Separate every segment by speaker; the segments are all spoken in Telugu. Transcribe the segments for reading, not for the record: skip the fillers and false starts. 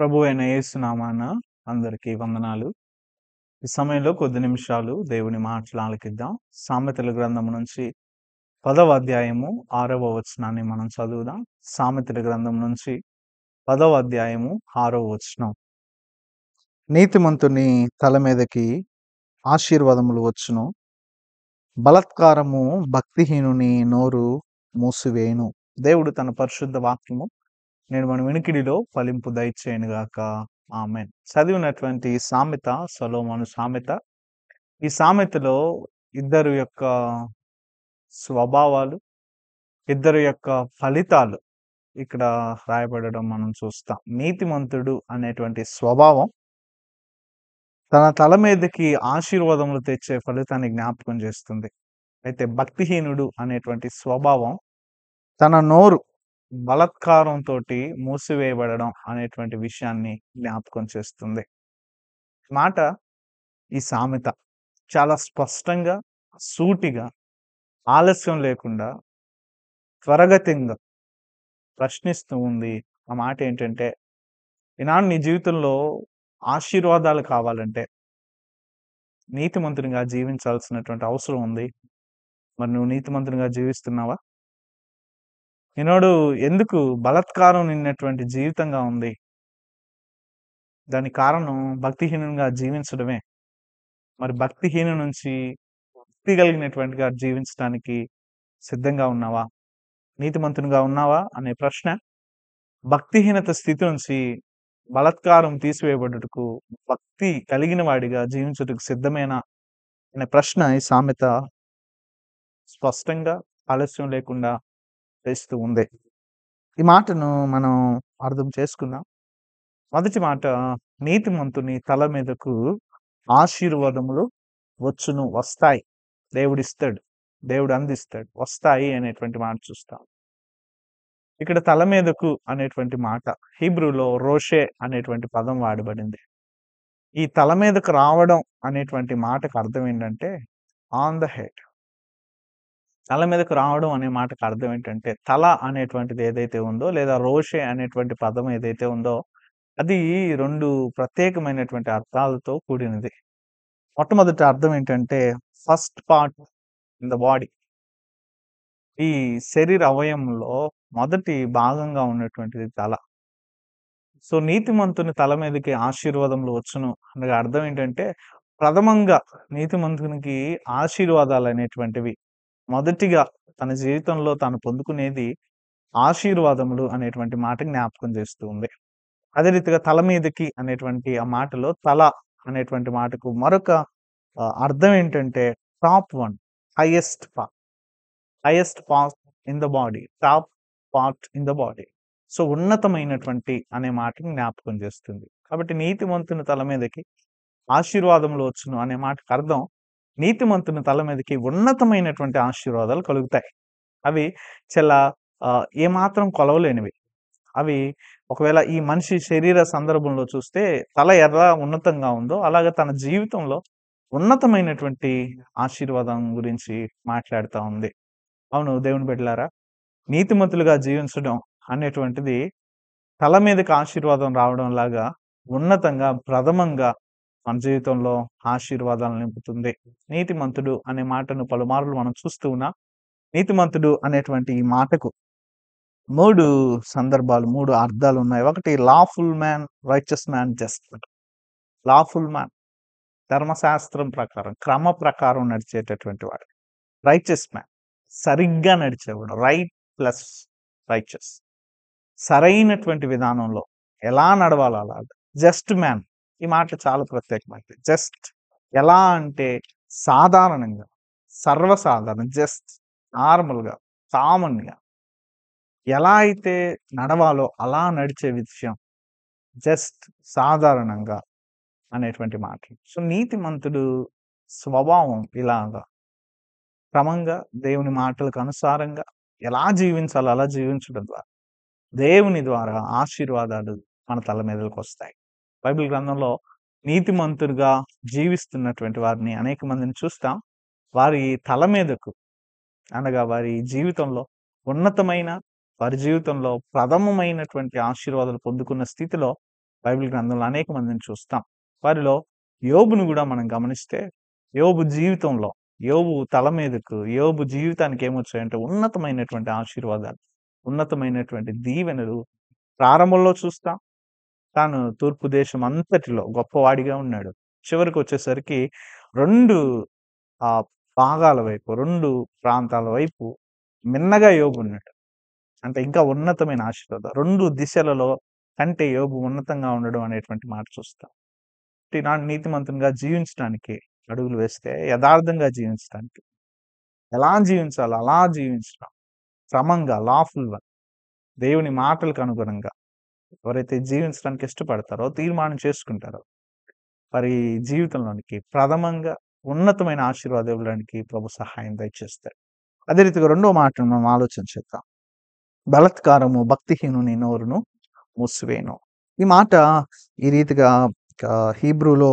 Speaker 1: ప్రభువైన యేసు నామాన అందరికీ వందనాలు. ఈ సమయంలో కొద్ది నిమిషాలు దేవుని మాటలు ఆలకిద్దాం. సామెతల గ్రంథం నుంచి 10వ అధ్యాయము 6వ వచనాన్ని మనం చదువుదాం. సామెతల గ్రంథం నుంచి 10వ అధ్యాయము 6వ వచనం. నీతిమంతుని తల మీదకి ఆశీర్వాదములు వచ్చును, బలాత్కారము భక్తిహీనుని నోరు మూసివేయును. దేవుడు తన పరిశుద్ధ వాక్యము నేను మన వినికిడిలో ఫలింపు దయచేయనుగాక. ఆమెన్. చదివినటువంటి సామెత సొలొమోను సామెత. ఈ సామెతలో ఇద్దరు యొక్క స్వభావాలు, ఇద్దరు యొక్క ఫలితాలు ఇక్కడ రాయబడడం మనం చూస్తాం. నీతిమంతుడు అనేటువంటి స్వభావం తన తల మీదకి ఆశీర్వాదములు తెచ్చే ఫలితాన్ని జ్ఞాపకం చేస్తుంది. అయితే భక్తిహీనుడు అనేటువంటి స్వభావం తన నోరు బలాత్కారంతోటి మూసివేయబడడం అనేటువంటి విషయాన్ని జ్ఞాపకం చేస్తుంది. మాట ఈ సామెత చాలా స్పష్టంగా, సూటిగా, ఆలస్యం లేకుండా త్వరగతిగా ప్రశ్నిస్తూ ఉంది. ఆ మాట ఏంటంటే, ఈనాడు నీ జీవితంలో ఆశీర్వాదాలు కావాలంటే నీతిమంతునిగా జీవించాల్సినటువంటి అవసరం ఉంది. మరి నువ్వు నీతిమంతునిగా జీవిస్తున్నావా? ఈనాడు ఎందుకు బలాత్కారం నిండినటువంటి జీవితంగా ఉంది? దానికి కారణం భక్తిహీనునిగా జీవించడమే. మరి భక్తిహీను నుంచి భక్తి కలిగినటువంటిగా జీవించడానికి సిద్ధంగా ఉన్నావా? నీతిమంతునిగా ఉన్నావా అనే ప్రశ్న భక్తిహీనత స్థితి నుంచి బలాత్కారం తీసివేయబడుటకు భక్తి కలిగిన వాడిగా జీవించుటకు సిద్ధమేనా అనే ప్రశ్న ఈ సామెత స్పష్టంగా ఆలస్యం లేకుండా వేస్తూ ఉంది. ఈ మాటను మనం అర్థం చేసుకుందాం. మొదటి మాట, నీతిమంతుని తల మీదకు ఆశీర్వాదములు వచ్చును, వస్తాయి. దేవుడిస్తాడు, దేవుడు అందిస్తాడు, వస్తాయి అనేటువంటి మాట చూస్తాం. ఇక్కడ తల మీదకు అనేటువంటి మాట హీబ్రూలో రోషే అనేటువంటి పదం వాడబడింది. ఈ తల మీదకు రావడం అనేటువంటి మాటకు అర్థం ఏంటంటే ఆన్ ద హెడ్. తల మీదకు రావడం అనే మాటకు అర్థం ఏంటంటే తల అనేటువంటిది ఏదైతే ఉందో, లేదా రోషే అనేటువంటి పదం ఏదైతే ఉందో, అది 2 ప్రత్యేకమైనటువంటి అర్థాలతో కూడినది. మొట్టమొదటి అర్థం ఏంటంటే first part in the body. ఈ శరీర అవయవంలో మొదటి భాగంగా ఉన్నటువంటిది తల. సో నీతిమంతుని తల మీదకి ఆశీర్వాదములు వచ్చును అనగా అర్థం ఏంటంటే, ప్రథమంగా నీతిమంతునికి ఆశీర్వాదాలు అనేటువంటివి మొదటిగా తన జీవితంలో తాను పొందుకునేది ఆశీర్వాదములు అనేటువంటి మాట జ్ఞాపకం చేస్తూ ఉంది. అదే రీతిగా తల మీదకి అనేటువంటి ఆ మాటలో తల అనేటువంటి మాటకు మరొక అర్థం ఏంటంటే top one, highest part in the body, top part in the body. So ఉన్నతమైనటువంటి అనే మాటని జ్ఞాపకం చేస్తుంది. కాబట్టి నీతిమంతుని తల మీదకి ఆశీర్వాదములు వచ్చును అనే మాటకు అర్థం నీతిమంతుని తల మీదకి ఉన్నతమైనటువంటి ఆశీర్వాదాలు కలుగుతాయి. అవి చాలా ఏమాత్రం కొలవలేనివి. అవి ఒకవేళ ఈ మనిషి శరీర సందర్భంలో చూస్తే తల ఎలా ఉన్నతంగా ఉందో, అలాగే తన జీవితంలో ఉన్నతమైనటువంటి ఆశీర్వాదం గురించి మాట్లాడుతా ఉంది. అవును దేవుని బిడ్డలారా, నీతిమంతులుగా జీవించడం అనేటువంటిది తల మీదకి ఆశీర్వాదం రావడం లాగా ఉన్నతంగా, ప్రథమంగా మన జీవితంలో ఆశీర్వాదాలను నింపుతుంది. నీతిమంతుడు అనే మాటను పలుమార్లు మనం చూస్తూ ఉన్నాం. నీతిమంతుడు అనేటువంటి ఈ మాటకు 3 సందర్భాలు, 3 అర్థాలు ఉన్నాయి. ఒకటి lawful man, righteous man, just. Lawful man ధర్మశాస్త్రం ప్రకారం, క్రమ ప్రకారం నడిచేటటువంటి వాడు. రైచస్ మ్యాన్ సరిగ్గా నడిచేవాడు. రైట్ ప్లస్ రైచస్, సరైనటువంటి విధానంలో ఎలా నడవాలో అలాగా. జస్ట్ మ్యాన్, ఈ మాట చాలా ప్రత్యేకమైనది. జస్ట్ ఎలా అంటే సాధారణంగా, సర్వసాధారణ, జస్ట్ నార్మల్గా, కామన్గా ఎలా అయితే నడవాలో అలా నడిచే విషయం జస్ట్, సాధారణంగా అనేటువంటి మాటలు. సో నీతిమంతుడు స్వభావం ఇలాగా క్రమంగా దేవుని మాటలకు అనుసారంగా ఎలా జీవించాలో అలా జీవించడం ద్వారా దేవుని ద్వారా ఆశీర్వాదాలు మన తల మీదకి వస్తాయి. బైబిల్ గ్రంథంలో నీతిమంతులుగా జీవిస్తున్నటువంటి వారిని అనేక మందిని చూస్తాం. వారి తల మీదకు అనగా వారి జీవితంలో ఉన్నతమైన, వారి జీవితంలో ప్రథమమైనటువంటి ఆశీర్వాదాలు పొందుకున్న స్థితిలో బైబిల్ గ్రంథంలో అనేక మందిని చూస్తాం. వారిలో యోబును గూడా మనం గమనిస్తే, యోబు జీవితంలో, యోబు తల మీదకు, యోబు జీవితానికి ఏమొచ్చాయంటే ఉన్నతమైనటువంటి ఆశీర్వాదాలు, ఉన్నతమైనటువంటి దీవెనలు ప్రారంభంలో చూస్తాం. తాను తూర్పు దేశం అంతటిలో గొప్పవాడిగా ఉన్నాడు. చివరికొచ్చేసరికి 2 భాగాల వైపు, 2 ప్రాంతాల వైపు మిన్నగా యోబున్నాడు. అంటే ఇంకా ఉన్నతమైన ఆశీర్వాదం. 2 దిశలలో కంటే యోబు ఉన్నతంగా ఉండడం అనేటువంటి మాట చూస్తాం. ఈనాడు నీతిమంతునిగా జీవించడానికి అడుగులు వేస్తే, యథార్థంగా జీవించడానికి, ఎలా జీవించాలో అలా జీవించడం. క్రమంగా, లాఫుల్‌గా, దేవుని మాటలకు అనుగుణంగా ఎవరైతే జీవించడానికి ఇష్టపడతారో, తీర్మానం చేసుకుంటారో, వారి జీవితంలోనికి ప్రథమంగా ఉన్నతమైన ఆశీర్వాదం ఇవ్వడానికి ప్రభు సహాయం దయచేస్తాడు. అదే రీతిగా రెండో మాటను మనం ఆలోచన చేద్దాం. బలాత్కారము భక్తిహీనుని నోరును మూసివేయును. ఈ మాట ఈ రీతిగా హీబ్రూలో,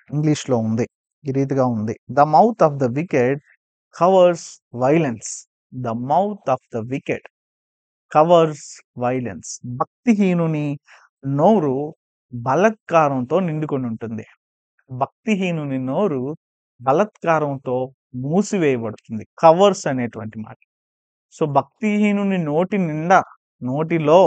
Speaker 1: ఇంగ్లీష్‌లో ఉంది. ఈ రీతిగా ఉంది. The mouth of the wicked covers violence. The mouth of the wicked covers violence. భక్తిహీనుని నోరు బలాత్కారంతో నిండుకొని ఉంటుంది. భక్తిహీనుని నోరు బలాత్కారంతో మూసివేయబడుతుంది. కవర్స్ అనేటువంటి మాట. సో, భక్తిహీనుని నోటి నిండా, నోటిలో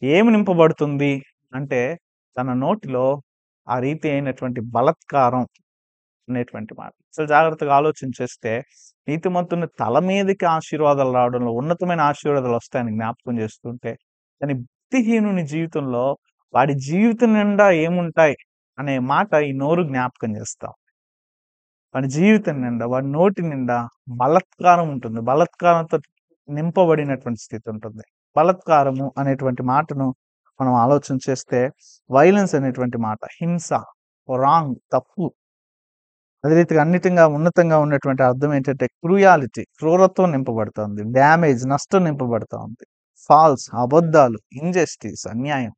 Speaker 1: ఏమి నింపబడుతుంది అంటే, తన నోటిలో ఆ రీతి అయినటువంటి బలాత్కారం అనేటువంటి మాట. అసలు జాగ్రత్తగా ఆలోచన చేస్తే, నీతిమంతుని తల మీదకి ఆశీర్వాదాలు రావడంలో ఉన్నతమైన ఆశీర్వాదాలు వస్తాయని జ్ఞాపకం చేస్తుంటే, కానీ భక్తిహీనుని జీవితంలో వాడి జీవితం నిండా ఏముంటాయి అనే మాట ఈ నోరు జ్ఞాపకం చేస్తాం. వాడి జీవితం నిండా, వాడి నోటి నిండా బలాత్కారం ఉంటుంది. బలాత్కారంతో నింపబడినటువంటి స్థితి ఉంటుంది. బలాత్కారము అనేటువంటి మాటను మనం ఆలోచన చేస్తే, వైలెన్స్ అనేటువంటి మాట, హింస, రాంగ్, తప్పు. అదే రీతిగా అన్నిటిగా ఉన్నతంగా ఉన్నటువంటి అర్థం ఏంటంటే క్రూయాలిటీ, క్రూరత్వం నింపబడుతుంది. డ్యామేజ్, నష్టం నింపబడతా ఉంది. ఫాల్స్, అబద్ధాలు, ఇంజస్టిస్, అన్యాయం.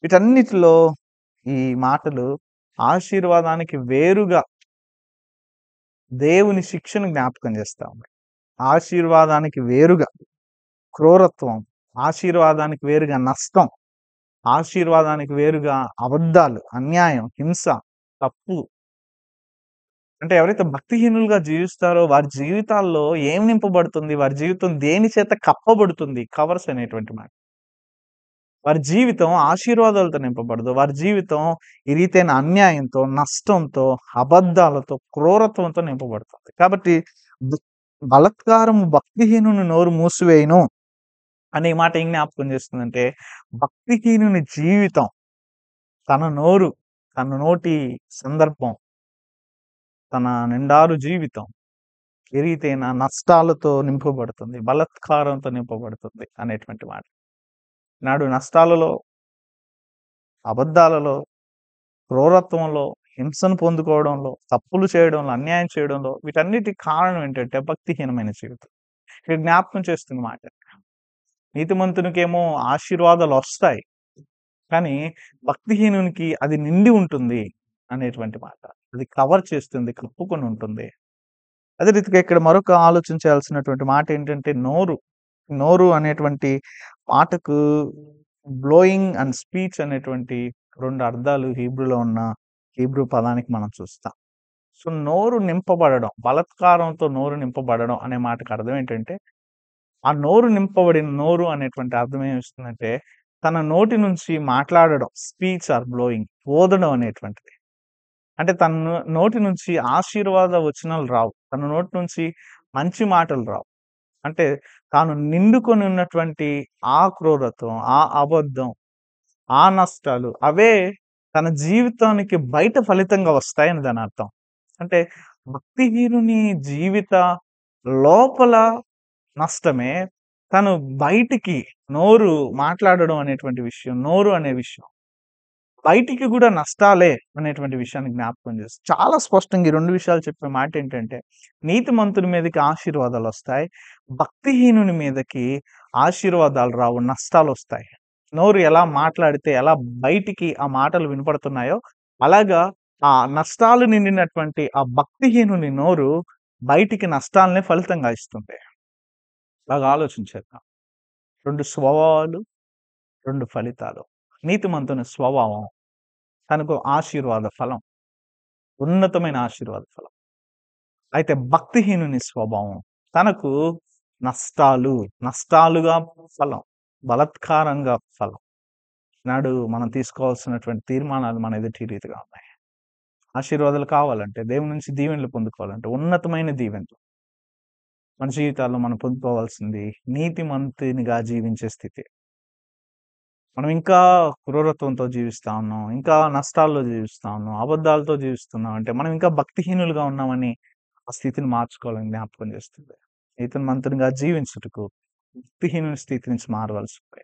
Speaker 1: వీటన్నిటిలో ఈ మాటలు ఆశీర్వాదానికి వేరుగా దేవుని శిక్షను జ్ఞాపకం చేస్తా ఉన్నాయి. ఆశీర్వాదానికి వేరుగా క్రూరత్వం, ఆశీర్వాదానికి వేరుగా నష్టం, ఆశీర్వాదానికి వేరుగా అబద్ధాలు, అన్యాయం, హింస, తప్పు. అంటే ఎవరైతే భక్తిహీనులుగా జీవిస్తారో వారి జీవితాల్లో ఏం నింపబడుతుంది? వారి జీవితం దేని చేత కప్పబడుతుంది? కవర్స్ అనేటువంటి మాట. వారి జీవితం ఆశీర్వాదాలతో నింపబడదు. వారి జీవితం ఈ రీతైన అన్యాయంతో, నష్టంతో, అబద్ధాలతో, క్రూరత్వంతో నింపబడుతుంది. కాబట్టి బలాత్కారము భక్తిహీనుని నోరు మూసివేయును అనే మాట ఏం జ్ఞాపకం చేస్తుందంటే, భక్తిహీనుని జీవితం, తన నోరు, తన నోటి సందర్భం, తన నిండారు జీవితం ఏ రీతైన నష్టాలతో నింపబడుతుంది, బలాత్కారంతో నింపబడుతుంది అనేటువంటి మాట. నాడు నష్టాలలో, అబద్ధాలలో, క్రూరత్వంలో, హింసను పొందుకోవడంలో, తప్పులు చేయడంలో, అన్యాయం చేయడంలో వీటన్నిటికి కారణం ఏంటంటే భక్తిహీనమైన జీవితం. ఇక్కడ జ్ఞాపకం చేస్తున్న మాట. నీతిమంతునికేమో ఆశీర్వాదాలు వస్తాయి. కానీ భక్తిహీనునికి అది నిండి ఉంటుంది అనేటువంటి మాట. అది కవర్ చేస్తుంది, కప్పుకొని ఉంటుంది. అదే రీతిగా ఇక్కడ మరొక ఆలోచించాల్సినటువంటి మాట ఏంటంటే నోరు. నోరు అనేటువంటి మాటకు బ్లోయింగ్ అండ్ స్పీచ్ అనేటువంటి 2 అర్థాలు హీబ్రూలో ఉన్న హీబ్రూ పదానికి మనం చూస్తాం. సో, నోరు నింపబడడం, బలాత్కారంతో నోరు నింపబడడం అనే మాటకు అర్థం ఏంటంటే, ఆ నోరు నింపబడిన నోరు అనేటువంటి అర్థం ఏమిస్తుందంటే, తన నోటి నుంచి మాట్లాడడం, స్పీచ్ ఆర్ బ్లోయింగ్, ఊదడం అనేటువంటిది. అంటే తన నోటి నుంచి ఆశీర్వాద వచనాలు రావు. తన నోటి నుంచి మంచి మాటలు రావు. అంటే తాను నిండుకొని ఉన్నటువంటి ఆ క్రూరత్వం, ఆ అబద్ధం, ఆ నష్టాలు అవే తన జీవితానికి బయట ఫలితంగా వస్తాయని దాని అర్థం. అంటే భక్తిహీనుని జీవిత లోపల నష్టమే తను బయటికి నోరు మాట్లాడడం అనేటువంటి విషయం, నోరు అనే విషయం బయటికి గూడా నష్టాలే అనేటువంటి విషయాన్ని జ్ఞాపకం చేస్తుంది. చాలా స్పష్టంగా ఈ 2 విషయాలు చెప్పే మాటేంటంటే, నీతిమంతుని మీదకి ఆశీర్వాదాలొస్తాయి. భక్తిహీనుని మీదకి ఆశీర్వాదాలు రావు, నష్టాలొస్తాయి. నోరు ఎలా మాట్లాడితే, ఎలా బయటికి ఆ మాటలు వినపడుతున్నాయో, అలాగా ఆ నష్టాలు నిండినటువంటి ఆ భక్తిహీనుని నోరు బయటికి నష్టాలనే ఫలితంగా ఇస్తుంది. బాగా ఆలోచించేద్దాం. 2 స్వభావాలు, 2 ఫలితాలు. నీతిమంతుని స్వభావం తనకు ఆశీర్వాద ఫలం. ఉన్నతమైన ఆశీర్వాద ఫలం. అయితే భక్తిహీనుని స్వభావం తనకు నష్టాలు, నష్టాలుగా ఫలం. బలాత్కారంగా ఫలం. నాడు మనం తీసుకోవాల్సినటువంటి తీర్మానాలు మన ఎదుటి రీతిగా ఉన్నాయి. ఆశీర్వాదాలు కావాలంటే, దేవుని నుంచి దీవెనలు పొందుకోవాలంటే, ఉన్నతమైన దీవెనలు మన జీవితాల్లో మనం పొందుకోవాల్సింది నీతిమంతునిగా జీవించే స్థితి. మనం ఇంకా క్రూరత్వంతో జీవిస్తా ఉన్నాం. ఇంకా నష్టాల్లో జీవిస్తా ఉన్నాం. అబద్ధాలతో జీవిస్తున్నాం అంటే, మనం ఇంకా భక్తిహీనులుగా ఉన్నామని ఆ స్థితిని మార్చుకోవాలని జ్ఞాపకం చేస్తుంది. నీతిమంతునిగా జీవించుటకు భక్తిహీనుని స్థితి నుంచి మారవలసి ఉంది.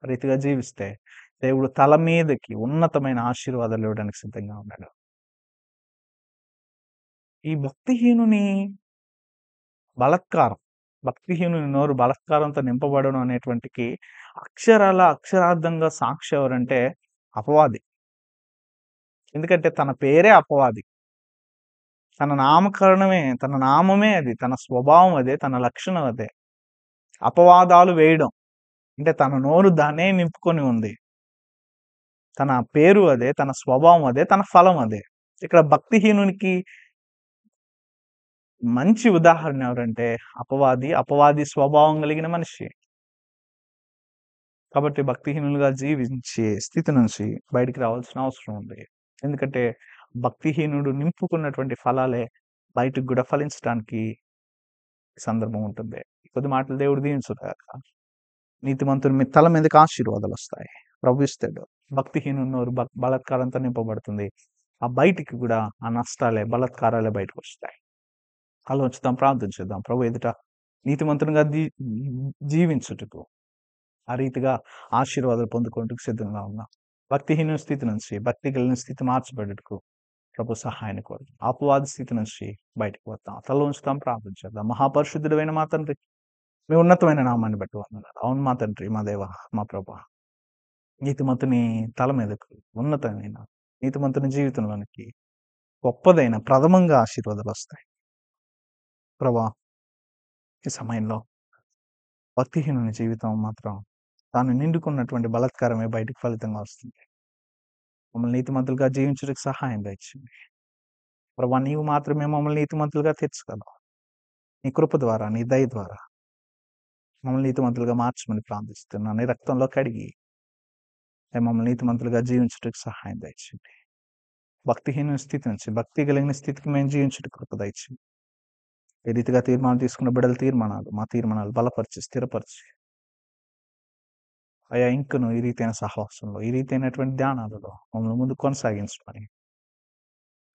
Speaker 1: ఆ రీతిగా జీవిస్తే దేవుడు తల మీదకి ఉన్నతమైన ఆశీర్వాదాలు ఇవ్వడానికి సిద్ధంగా ఉన్నాడు. ఈ భక్తిహీనుని బలాత్కారం, భక్తిహీనుని నోరు బలాత్కారంతో నింపబడడం అనేటువంటికి అక్షరార్థంగా సాక్షి ఎవరంటే అపవాది. ఎందుకంటే తన పేరే అపవాది. తన నామకరణమే, తన నామమే అది. తన స్వభావం అదే. తన లక్షణం అదే. అపవాదాలు వేయడం. అంటే తన నోరు దాన్నే నింపుకొని ఉంది. తన పేరు అదే. తన స్వభావం అదే. తన ఫలం అదే. ఇక్కడ భక్తిహీనునికి మంచి ఉదాహరణ ఎవరంటే అపవాది. అపవాది స్వభావం కలిగిన మనిషి. కాబట్టి భక్తిహీనులుగా జీవించే స్థితి నుంచి బయటికి రావాల్సిన అవసరం ఉంది. ఎందుకంటే భక్తిహీనుడు నింపుకున్నటువంటి ఫలాలే బయటకు కూడా ఫలించడానికి సందర్భం ఉంటుంది. కొద్ది మాటలు దేవుడు దీవించుగాక. నీతిమంతుని మీ తల మీదకి ఆశీర్వాదాలొస్తాయి. ప్రభు ఇస్తాడు. భక్తిహీనుని నోరు బలాత్కారంతో నింపబడుతుంది. ఆ బయటికి కూడా ఆ నష్టాలే, బలాత్కారాలే బయటకొస్తాయి. ఆలోచిద్దాం, ప్రార్థన చేద్దాం. ప్రభు ఎదుట నీతిమంతునిగా జీవించుటకు, ఆ రీతిగా ఆశీర్వాదాలు పొందుకోవడానికి సిద్ధంగా ఉన్నాం. భక్తిహీన స్థితి నుంచి భక్తి కలిగిన స్థితి మార్చబడుటకు ప్రభు సహాయాన్ని కోరుతాం. అపవాది స్థితి నుంచి బయటకు వద్దాం. తల ఉంచుతాం, ప్రార్థన చేద్దాం. మహాపరిశుద్ధుడైన మా తండ్రి, మీ ఉన్నతమైన నామాన్ని బట్టి వందనాలు. అవును మా తండ్రి, మా దేవ, మా ప్రభు. నీతిమంతుని తల మీదకు ఉన్నతమైన నీతిమంతుని జీవితంలోనికి గొప్పదైన ప్రథమంగా ఆశీర్వాదాలు వస్తాయి. ప్రభా, ఈ సమయంలో భక్తిహీనుని జీవితం మాత్రం తాను నిండుకున్నటువంటి బలాత్కారమే బయటికి ఫలితంగా వస్తుంది. మమ్మల్ని నీతిమంతులుగా జీవించడానికి సహాయం దయచేయండి. ప్రభా, నీవు మాత్రమే మమ్మల్ని నీతిమంతులుగా తీర్చగలవు. నీ కృప ద్వారా, నీ దయ ద్వారా మమ్మల్ని నీతిమంతులుగా మార్చమని ప్రార్థిస్తున్నాను. నీ రక్తంలో కడిగి మమ్మల్ని నీతిమంతులుగా జీవించడానికి సహాయం దయచేయండి. భక్తిహీన స్థితి నుంచి భక్తి కలిగిన స్థితికి మేము జీవించడానికి కృప దయచేయండి. ఏ రీతిగా తీర్మానం తీసుకున్న బిడ్డల తీర్మానాలు, మా తీర్మానాలు బలపరిచి, స్థిరపరిచి అయా ఇంకను ఈ రీతైన సహవాసంలో, ఈ రీతైనటువంటి ధ్యానాలలో మమ్మల్ని ముందు కొనసాగించమని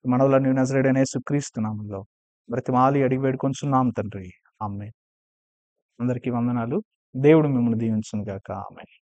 Speaker 1: మనవులను నజరేయుడైన యేసుక్రీస్తు నామములో బ్రతిమాలి అడిగి వేడుకొంచున్నాం తండ్రి. ఆమేన్. అందరికీ వందనాలు. దేవుడు మిమ్మల్ని దీవించును గాక. ఆమేన్.